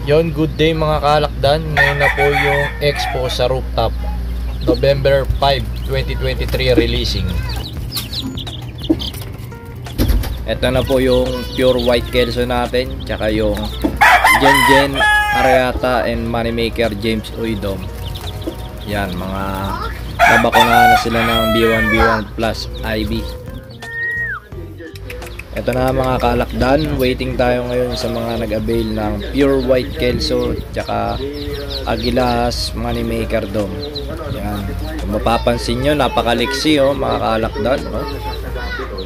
Yon, good day mga kalakdan. Ngayon na po yung expo sa rooftop. November 5, 2023 releasing. Ito na po yung pure white kelso natin, tsaka yung Gen Ariata and Moneymaker James Uydom. Yan, mga nabakunahan na sila ng B1 plus IB. Ito na mga kalakdan, waiting tayo ngayon sa mga nag-avail ng pure white kelso tsaka Agilas Moneymaker Dom. Yan, kung mapapansin nyo, napakaliksi mga kalakdan,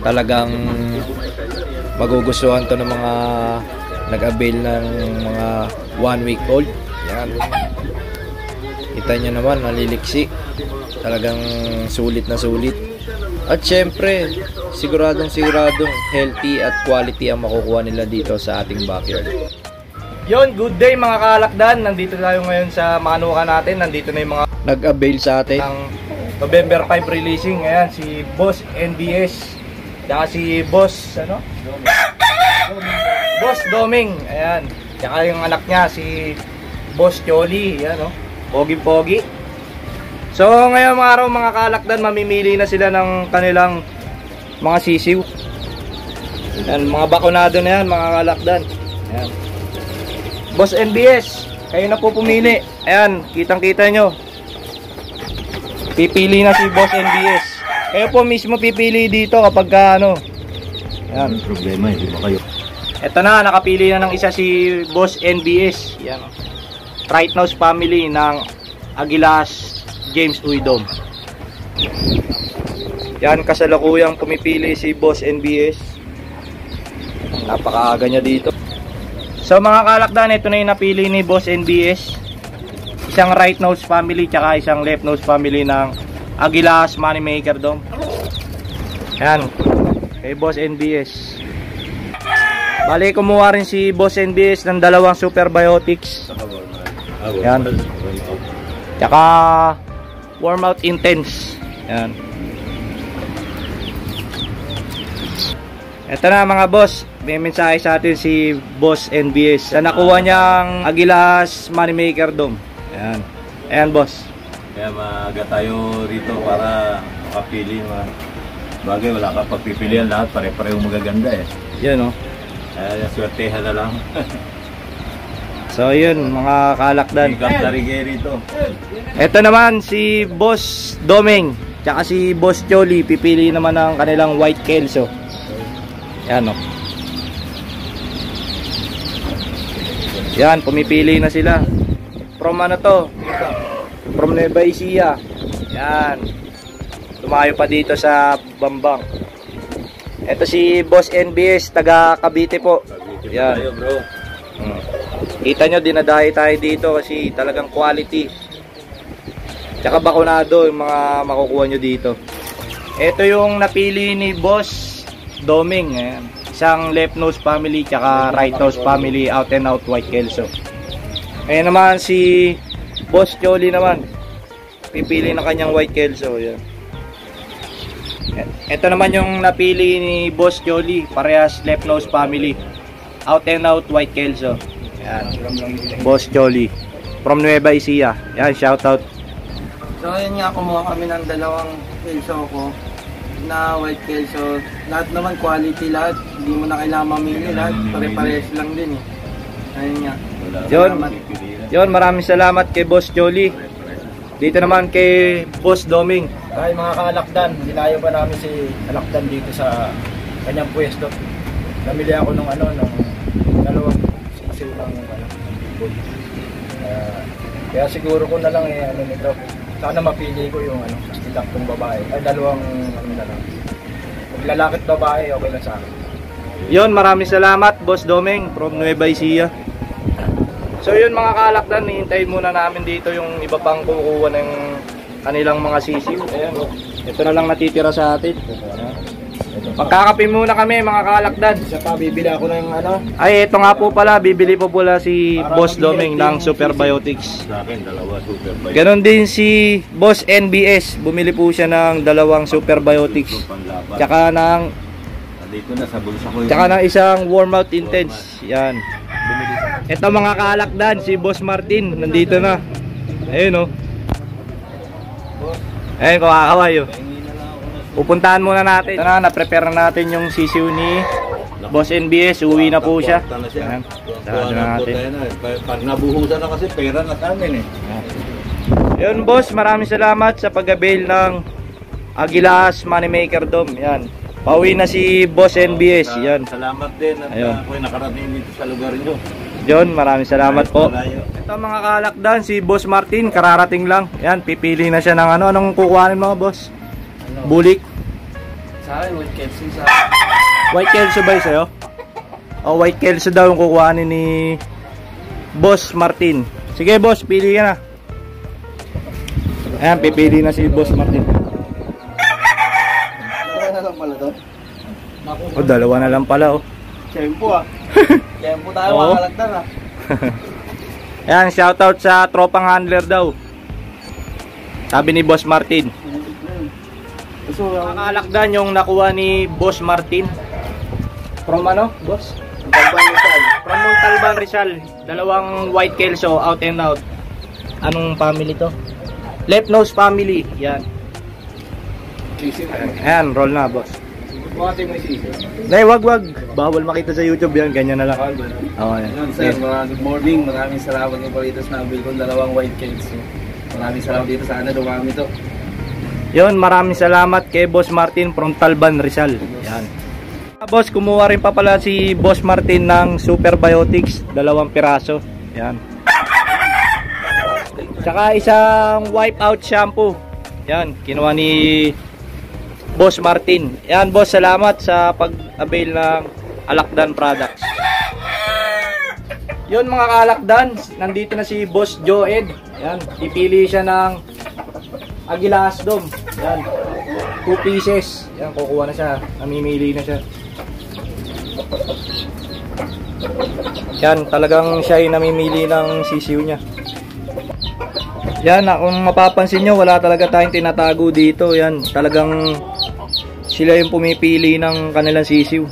talagang magugustuhan to ng mga nag-avail ng mga 1 week old. Yan, kita nyo naman, naliliksi, talagang sulit na sulit. At syempre, siguradong healthy at quality ang makukuha nila dito sa ating backyard. Yon, good day mga kalakdan. Nandito tayo ngayon sa manukan natin. Nandito na yung mga nag-avail sa atin ng November 5 releasing. Ayan, si Boss NBS. Tsaka si Boss, Boss Doming. Ayan. Tsaka yung anak niya, si Boss Choli. Ayan, pogi-pogi. So ngayon mga araw mga kalakdan, mamimili na sila ng kanilang mga sisiw. Yan, mga bakunado na yan mga kalakdan. Ayan. Boss NBS, kayo na po pumili. Ayan, kitang kita nyo, pipili na si Boss NBS. Kayo po mismo pipili dito kapag ayan. Problema, hindi ba kayo? Eto na, nakapili na ng isa si Boss NBS. Yan, Right Nose family ng Agilas James Uydom. Yan, kasalukuyang pumipili si Boss NBS. Napakaaga niya dito. So mga kalakdan, ito na yung napili ni Boss NBS. Isang right nose family tsaka isang left nose family ng Agilas Moneymaker Dom. Yan, kay Boss NBS. Bali, kumuha rin si Boss NBS ng dalawang super biotics. Yan, tsaka warm out intense. Yan. Ito na mga boss, may mensahe sa atin si Boss NBS na nakuha niyang Agilas Moneymaker Dom. Yan. Ayan boss. Kaya maaga tayo rito para makapili. Bagay, wala ka pagpipilian, lahat pare-parehong magaganda eh. Yan Kaya swertehan na lang. So yun mga kalakdan. Rito. Ito naman si Boss Doming tsaka si Boss Choli, pipili naman ng kanilang white kelso. Yan Yan, pumipili na sila. From ano to? From Nueva Ecija. Yan. Tumayo pa dito sa Bambang. Ito si Boss NBS, taga Cavite po. Yan. Tayo, bro. Kita nyo, dinadahi tayo dito kasi talagang quality. Tsaka bakunado yung mga makukuha nyo dito. Ito yung napili ni Boss Doming. Ayan. Isang left nose family tsaka right nose family, out and out white kelso. Ayan naman si Boss Choli naman, pipili na kanyang white kelso. Ayan. Ito naman yung napili ni Boss Choli, parehas left nose family, out and out white kelso. Yan, Boss Choli from Nueva Ecija. Yan, shout out. So ayun nga, kumuha kami ng dalawang kelso ko na white kelso. Lahat naman quality, lahat. Hindi mo na kailangan mamili, lahat pare-pares lang din Ayun nga. Yon, maraming salamat kay Boss Choli. Dito naman kay Boss Doming. Ay mga kalakdan, dinayo pa namin si kalakdan dito sa kanyang pwesto. Namili ako ng dalawang sisiw ng bibol. Kaya siguro ko na lang nito. Sana mapili ko yung stilaktong babae. Ay dalawang na lang. Kung lalakit babae, okay lang sa akin. Yon, maraming salamat Boss Doming from Nueva Ecija. So yun mga kalakdan, hihintayin muna namin dito yung iba pang kukuha ng kanilang mga sisiw. Ayan, ito na lang natitira sa atin. Magkakape muna kami mga kalakdan. Isa pa, bibili ako ng Ay, ito nga po pala, bibili po pala si Boss Doming ng Super Biotics. Sa akin, dalawa super biotics. Ganon din si Boss NBS, bumili po siya ng dalawang Super Biotics. Tsaka ng dito na sa bulsa ko tsaka ng isang warm out intense. Yan. Bumili siya. Ito mga kaalakdan, si Boss Martin nandito na. Ayun oh. Ayun, kakaway oh. Pupuntahan muna natin. Ito na, na-prepare na natin yung sisiw ni Boss NBS. Uwi na po siya. Ayan, sarado na natin. Pag nabuhusan na kasi, pera na sa amin eh. Yun boss, maraming salamat sa pag-avail ng Agilas Moneymaker Dome. Yan. Pauwi na si Boss NBS. Yan. Salamat din at ako'y nakarating dito sa lugar nyo. Yun, maraming salamat po. Ito mga kalakdan, si Boss Martin, kararating lang. Yan, pipili na siya ng ano. Anong kukuhanin mo boss? Bulik? Sa akin, white kelso sa White kelso ba sa'yo? O white kelso daw yung kukuhanin ni Boss Martin. Sige boss, pili ka na. Ayan, pipili na si Boss Martin. Dalawa na lang pala to. O, dalawa na lang pala oh. Tempo ah. Tempo tayo Oo. mga kalakdan ah. Ayan, shoutout sa tropang handler daw. Sabi ni Boss Martin. So, Nakalakdan yung nakuha ni Boss Martin. From ano, boss? From Montalban, Rizal. Dalawang white kelso, out and out. Anong family to? Left nose family. Yan. Ayan, roll na, boss. buhatin mo yung sisi. Nay, wag. Bawal makita sa YouTube yan. Ganyan na lang. Oo, yan. Yun, sir, good morning. Maraming salamat ng Palitos na nabil kong dalawang white kelso. Maraming salamat dito. Sana dumami to. Yun, maraming salamat kay Boss Martin from Talban, Rizal. Yan. Boss, kumuha rin pa pala si Boss Martin ng Super Biotics, 2 piraso. Yan. Tsaka isang wipe out shampoo. Yan, kinuha ni Boss Martin. Yan, boss, salamat sa pag-avail ng Alakdan products. Yun mga kaalakdan, nandito na si Boss Joed. Yan, pipili siya ng Agilas Dome. Yan. 2 pieces. Yan, kukuha na siya. Namimili na siya. Yan, talagang siya ay namimili ng sisiw niya. Yan, kung mapapansin nyo, wala talaga tayong tinatago dito. Yan, talagang sila yung pumipili ng kanilang sisiw.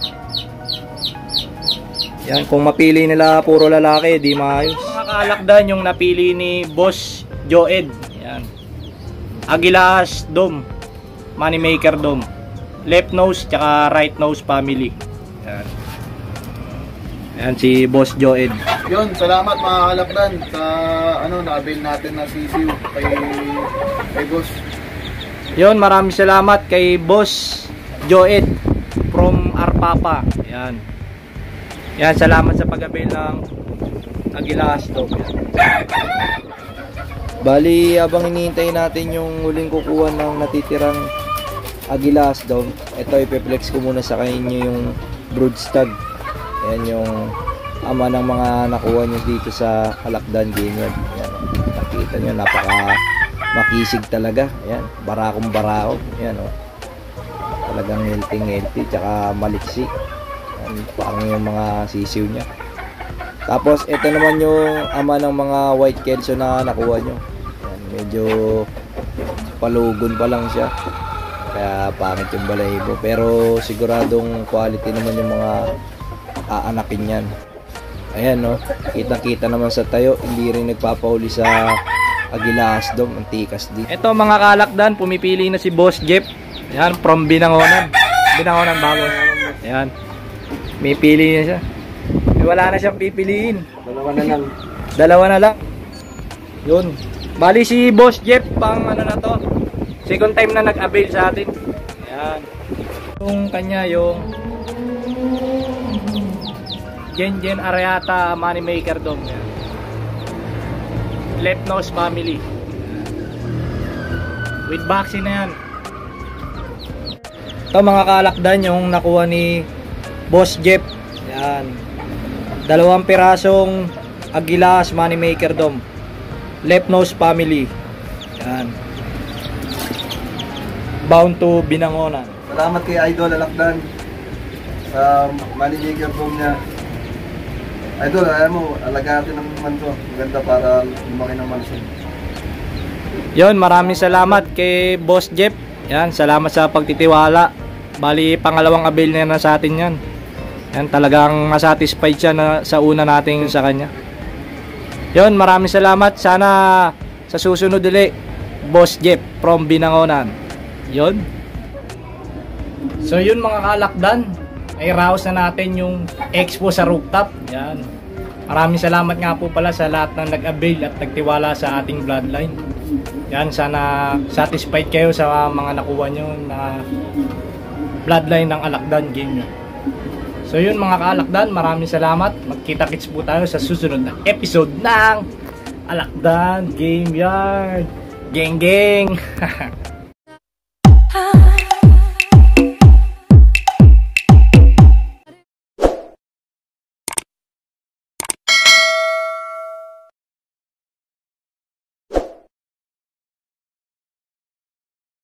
Yan, kung mapili nila puro lalaki, di maayos. Mga kaalakdan yung napili ni Boss Joed. Yan. Agilas Dome, Moneymaker Dome, left nose tsaka right nose family. Yan. Yan si Boss Joed. Yun, salamat mga kalakdan sa na-avail natin na sisiw kay Boss. Yun, maraming salamat kay Boss Joed from Arpapa. Yan. Yan, salamat sa pag-avail ng Agilas Dome. Bali, habang hinihintay natin yung huling kukuha ng natitirang Agilas Dome, ito ipeplex ko muna sa inyo yung broodstag. Ayan yung ama ng mga nakuha nyo dito sa Alakdan Vineyard. Ayan, nakita nyo, napaka makisig talaga. Ayan, barakong barako. Ayan o. Talagang healthy, tsaka maliksi. Ayan, parang yung mga sisiw nya. Tapos ito naman yung ama ng mga white kelso na nakuha nyo. Ayan, medyo palugon pa lang siya. Kaya pangit yung balahibo. Pero siguradong quality naman yung mga aanakin yan. Ayan no, kita-kita naman sa tayo. Hindi rin nagpapahuli sa Agilas Dome. Antikas din. Ito mga kalakdan, pumipili na si Boss Jeff. Ayan, from Binangonan. Binangonan bago. Ayan, may pili na siya. Wala na siyang pipiliin. Dalawa na lang. Yun. Bali si Boss Jeff pang ano na to. Second time na nag-avail sa atin. Ayan. Yung kanya yung Gen Ariata Moneymaker Dome. Ayan. Left nose family. With vaccine na yan. Ito mga kalakdan yung nakuha ni Boss Jeff. Ayan. 2 pirasong Agilas Moneymaker Dome, left nose family. Yan. Bound to Binangonan. Salamat kay Idol Alakdan sa Moneymaker Dome niya. Idol, ayaw mo, alagatin naman to. Maganda para lumaki ng mansion. Yun, maraming salamat kay Boss Jeff. Yan, salamat sa pagtitiwala. Bali, pangalawang avail na sa atin yan. Yan, talagang masatisfied siya na sa una nating sa kanya. Yun, maraming salamat. Sana sa susunod ulit, Boss Jeff from Binangonan. Yun. So yun mga kalakdan, ay raos na natin yung expo sa rooftop. Yan. Maraming salamat nga po pala sa lahat ng nag-avail at nagtiwala sa ating bloodline. Yan, sana satisfied kayo sa mga nakuha nyo na bloodline ng Alakdan game nyo. So yun mga kalakdan, maraming salamat. Magkita-kits po tayo sa susunod na episode ng Alakdan Game Yard. Geng geng.